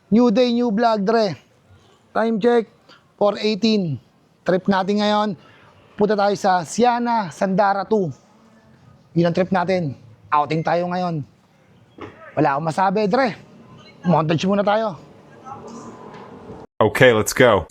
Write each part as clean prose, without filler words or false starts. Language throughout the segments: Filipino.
New day, new vlog, Dre. Time check, 4:18. Trip natin ngayon, punta tayo sa Siana, Sandara 2. Yun ang trip natin. Outing tayo ngayon. Wala akong masabi, Dre. Montage muna tayo. Okay, let's go.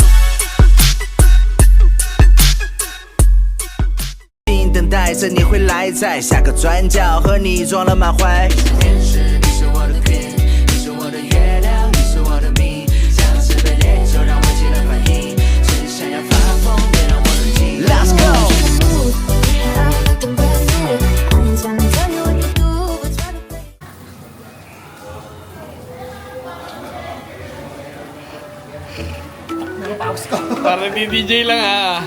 等待着你会来，在下个转角和你撞了满怀。天使，你是我的 queen， 你是我的月亮，你是我的命，像是被烈酒让我起了反应，只想要发疯，别让我冷静。Let's go。Parang di DJ lang ah.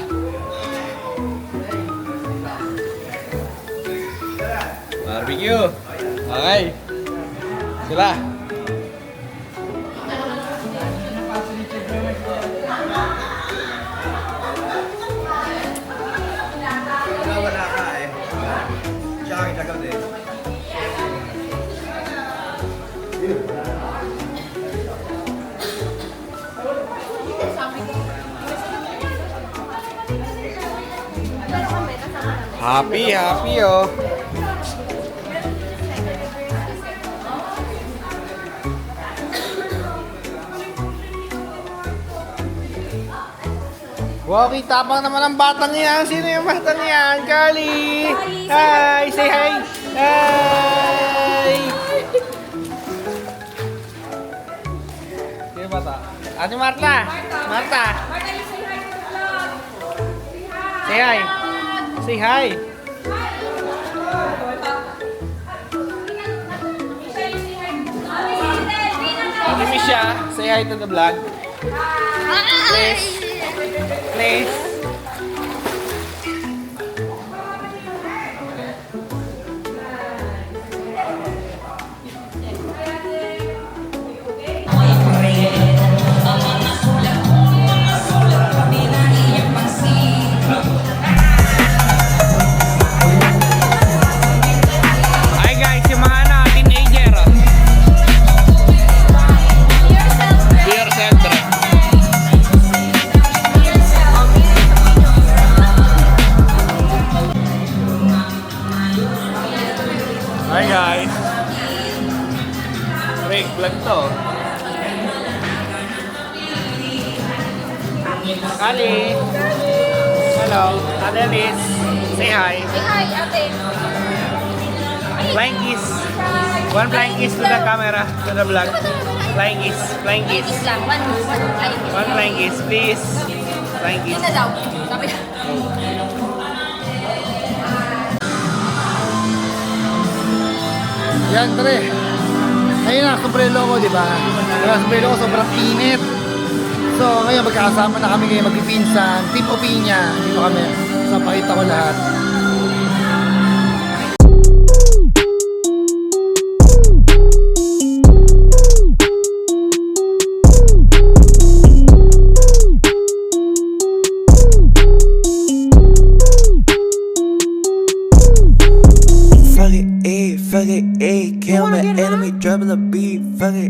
Barbecue. Okay. Sila. Wala ka eh. Siya aking tagaw din. Happy oh. Wow, kitapang naman ang batang yan. Sino yung batang yan? Kali! Hi! Say hi! Hi! Sino bata? Ate Marta! Marta! Say hi! Say hi! Ate Misha, say hi to the vlog. Please. Please. Hi guys, yung mga teenager. Be yourself, Dre. Hi guys. Break vlog to. Ali. Hello. Ate Alice. Say hi. Say hi, ate. Flying kiss. One flying kiss to the camera, to the vlog. Flying kiss. Flying kiss. Kiss lang. One. One flying kiss, please. Flying kiss. Yun na daw. Sabi na. Yan, Dre. Ayun na, sombrero ko, di ba? Kaya sombrero ko, sobrang init. So, ngayon, magkakasama na kami ngayon magpipinsan. Team Opinia. Dito kami. So, pakita ko lahat. Fuck it, kill my enemy, drop the beat. Fuck it,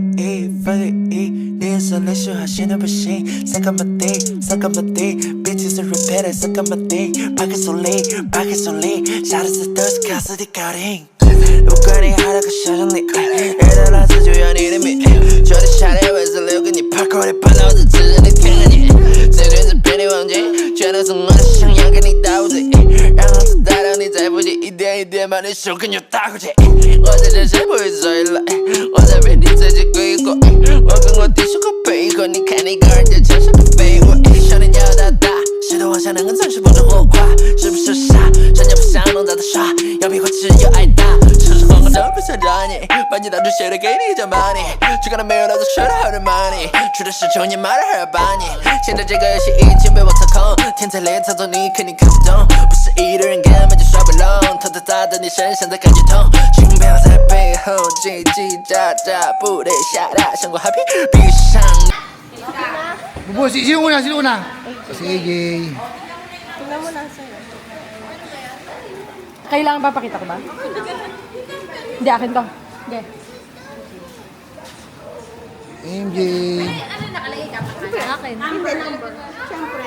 내 인솔레이션 하시는 불신. Suck up my day, bitches are repeated. Suck up my day, pocket so late. Shout out to thirst, cause of the cutting. 우간이 하다가 셔졌네. 애들아서 조연히 이름이. 저리 샤레 왜서 레오가 니 파코에 팔로우도 지전이 탱하니. 세련된 편의 왕제, 죄는 성원의 상향가 니 다우지. 양아서 다른 이 잘보지 이대만의 쇼근요 따구지. 어제 제실 보여줘 일라. 어차피 니 재짓고 있고. 먹은 거 티슈가 베이고 니 캔이 걸려 저쇼가 베이고. 액션은 여자다. 시도하자는 건 잠시 보는 호과. 是不是傻？人家不想弄到的傻，要比我只有爱大。城市风格真不想让你把你当成谁的给你讲 money， 只看到没有老子学的好的 money， 去的是求你妈的还要把你。现在这个游戏已经被我操控，天才猎操作你肯定看不懂，不是一个人根本就耍不拢，头头打到你身上才感觉痛，请不要在背后叽叽喳喳，不得下大，想过 happy， 闭上。 Bubo, sino una? Sige. Tingnan mo lang sa'yo. Kailangan ba pakita ko ba? Hindi, akin to. Okay. MJ. Ano nakalagay dapat? Siyempre, akin. Hindi, number. Siyempre.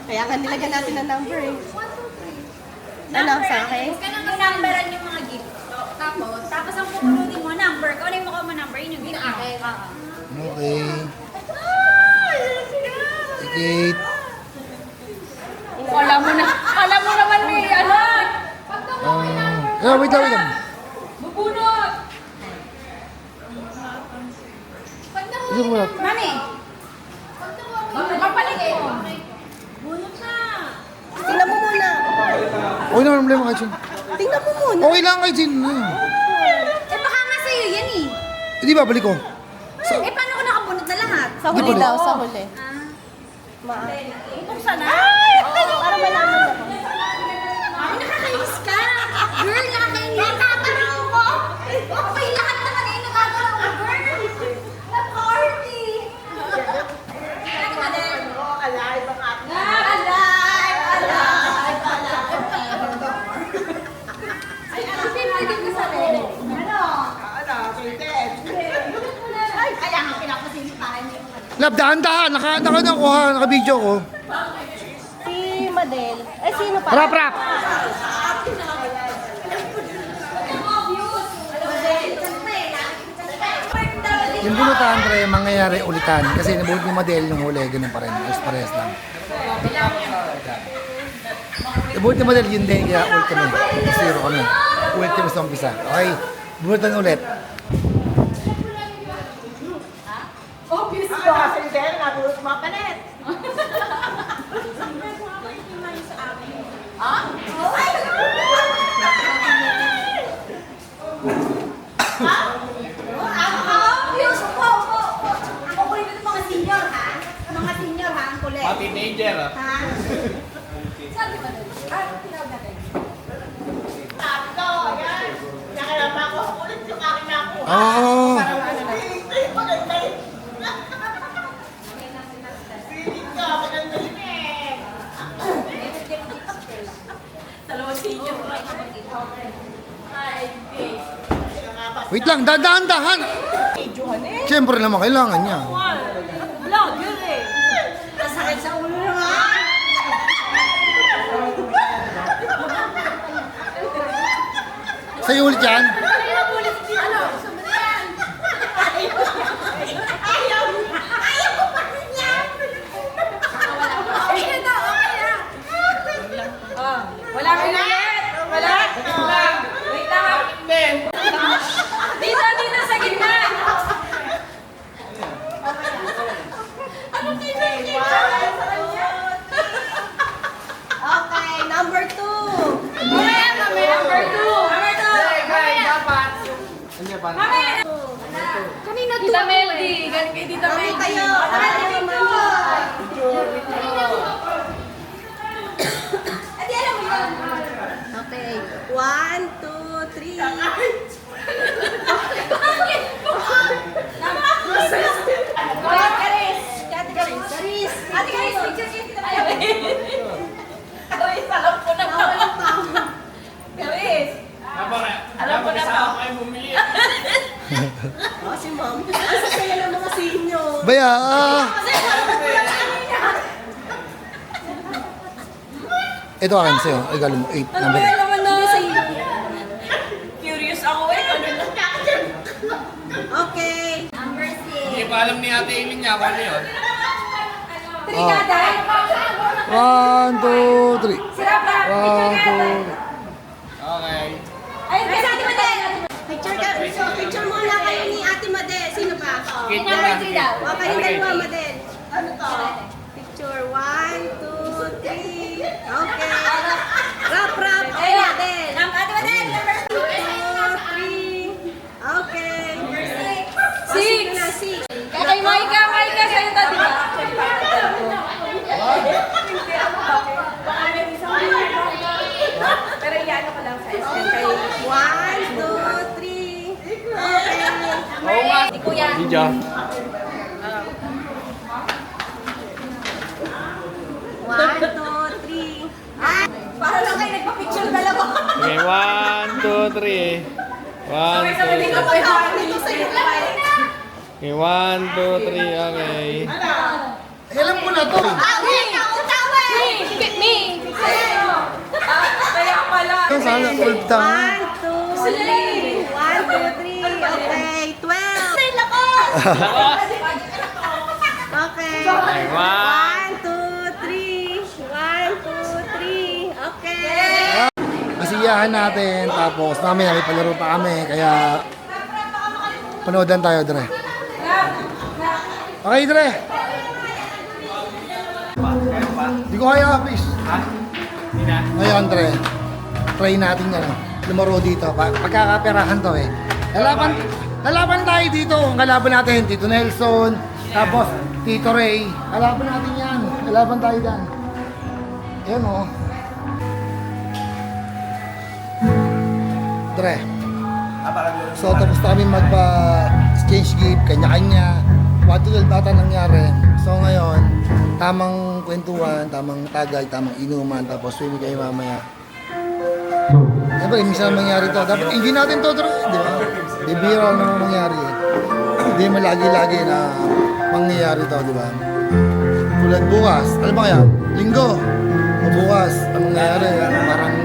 Kaya nga nilagyan natin ng number eh. Ano, sa akin? Huwag ka nang numberan yung mga gift. Tapos ang pupulutin mo, number. Kung ano yung mukha mo number, yun yung gift mo. Okay. Tikit. Alam mo naman may ano. Wait lang. Bubunot! Bunot. Mami! Papaligay mo. Bunot na. Tingnan mo muna. Okay na, problema kahit sin. Tingnan mo muna. Okay lang kahit sin. Eh baka nga sa'yo yan eh. Hindi ba, balik ko. Eh paano ko nakabunot na lahat? Sa huli daw, sa huli. Buksan na. Para malaman ako. Mami, nakakainis ka. Girl, nakakainis. Nagtatanong ko. Okay, lahat naman eh nagkakaroon ko, girl. Na-party. Alive ang ating. Alive. Ay, ano? Pwede ko sabihin. Ano? Ay, kaya nga pinapasintahan niyo. Lab, dahan-dahan. Naka-nakuha. Naka-video ko. Si Madel. Eh, sino pa? Rap. Yung bunutan, pre, mangyayari ulitan. Kasi nabunot ni Madel yung huli. Ganun pa rin. Parehas lang. Nabunot ni Madel yun din. Kaya ulit kami. 0 kami. Ulit kami sa umpisa. Okay. Bunutan ulit. Obvious ba? Kasi din, nabulot mo palit. Ha? Obvious po. Ang kulit ng mga senior, ha? Mga senior, ha? Ang kulit. Mga teenager, ah. Ha? Sabi ba doon? Tinawag natin. Oo. Wait lang, dahan-dahan. Siyempre naman, kailangan niya. Vlog, yun eh. Nasakit sa ulo naman. Sa'yo ulit yan. Ano? Sumunod yan. Ayaw ko pa rin yan. Okay na, okay na. Wala rin ulit. Wala. Wait lang. Dito sa gitna. Anong kinakita? Okay, number 2. Number two. Kanina to. Tita Melody. Galing kay Tita Okay Melody. kayo. Adi, alam mo yun. Okay. 1, 2, 3. Charis. Charis. Ate Charis, picture siya Tita Melody. Charis, alam ko na ba? Charis. Alam ko na ba? Oh, si Ma'am. Ang sasaya ng mga senior. Baya, ito akin sa'yo. Ay, galing mo. 8, number 8. naman na sa iyo? Curious ako eh. Okay. Number 6. Hindi pa alam ni Ate Iling niya kung ano yun. Trigada. 1, 2, 3. Sira pa. 1, 2, 3. Okay. Ay, kasi Ate Madel. Picture ka. So, picture muna kayo ni Ate Madel. Sino pa? Number 3 daw. Huwag kayong dalawa, Madel. Ano to? Picture 1, 2, 3. Okay. Rap. Ay, Madel. Ate Madel, number 2, 3. Okay. Number 6. Sino na? 6. Kay Maika, sa'yo to, di ba? Pero iyan ko lang sa SM kay 1, 2, 3. Okay. Si Kuya. Video. 1, 2, 3. Para lang kayo nagpa-picture dalawa. Okay, 1, 2, 3. 1, 2, 3. Dito sa'yo. Okay, 1, 2, 3, okay. Alam ko na to. Kaya pala. Sana full time. 1, 2, 3. 1, 2, 3. Okay, 12. Ay, lakas! Okay. Okay, 1, 2, 3. 1, 2, 3. Okay. Kasiyahan natin, tapos mamaya may palaro pa kami, kaya panoodan tayo, Dre. Okay, Dre. Di ko kaya, please. Ngayon, Dre, try natin lumaro dito. Pagkakaperahan to eh. Lalaban tayo dito. Ang kalaban natin, Tito Nelson, tapos Tito Ray. Kalaban natin yan. Lalaban tayo dyan. Ayan o. Dre. So, tapos na kami magpa-exchange gift, kanya-kanya. 1-12 bata nangyari. So, ngayon, tamang kwentuhan, tamang tagay, tamang inuman, tapos swimming kayo mamaya. Siyempre, minsan mangyari to. Dapat hindi natin to, Dre. Di ba? Di biro naman mangyari. Hindi mo lagi-lagi na mangyayari to, di ba? Tulad bukas. Ano ba kaya? Linggo. O bukas, ang nangyayari? Parang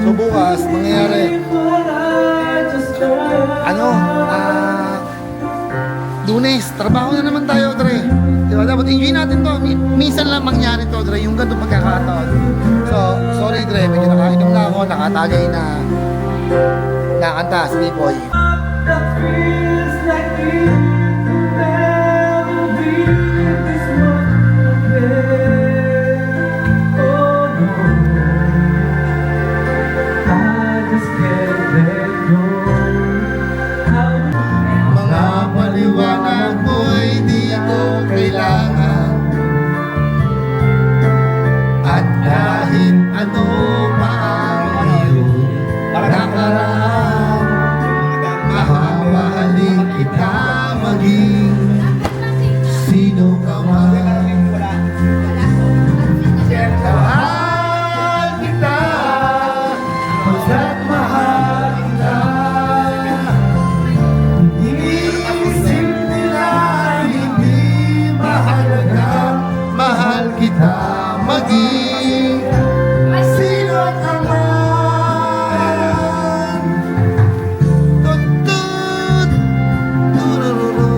so bukas, mangyayari Lunes, trabaho na naman tayo, Dre. Diba? Dapat enjoy natin to. Minsan lang mangyari to, Dre, yung ganito pagkakataon. So, sorry, Dre, medyo nakainom na ako, nakatagay na nakanta si Bipoy. Mga paliwanag mo'y di ko kailangan, at kahit ano pa ang iyong nakaraan, mahalin kita maging sino ka man. Mahal kita, basta mahal kita. Iniisip nila hindi mahalaga, mahal kita maging sino ka man. Tutut, tururururu.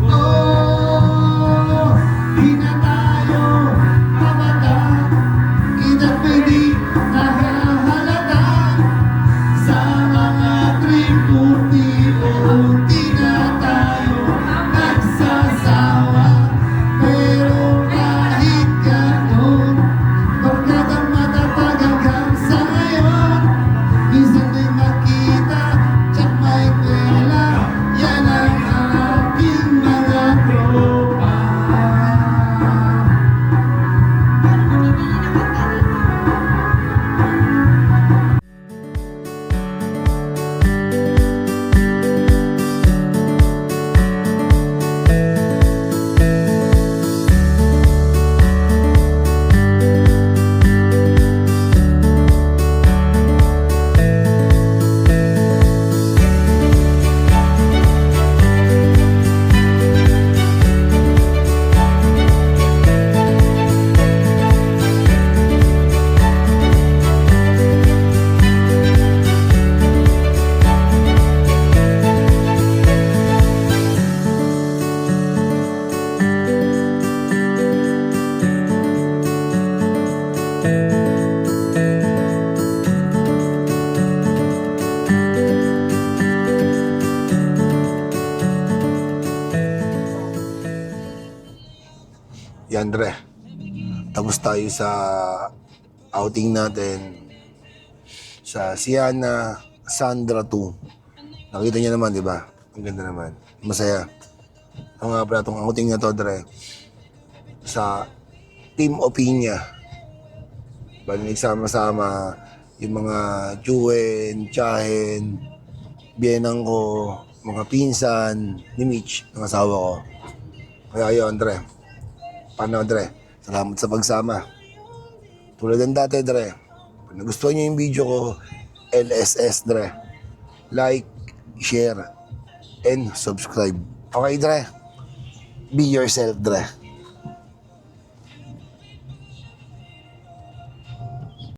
Oh, di na tayo mabata, ina't pwede nakahalata sa mga triputi. Oh, di na tayo nagsasawa, pero kahit ganon, barkadang matatag hanggang sa ngayon. Minsan may makita, tsak may pera, yan ang aking mga tropa. Yan, Dre. Tapos tayo sa outing natin sa Siana Sandra 2. Nakita niyo naman, di ba? Ang ganda naman. Masaya. Ang nga pala itong outing na to, Dre, sa Team Opinia. Bali, nagsama-sama yung mga Juen, Chahen, biyenang ko, mga pinsan ni Mitch, ng asawa ko. Kaya yun, Dre. Paano, Dre? Salamat sa pagsama. Tulad ng dati, Dre. Kung nagustuhan niyo yung video ko, LSS, Dre. Like, share, and subscribe. Okay, Dre? Be yourself, Dre.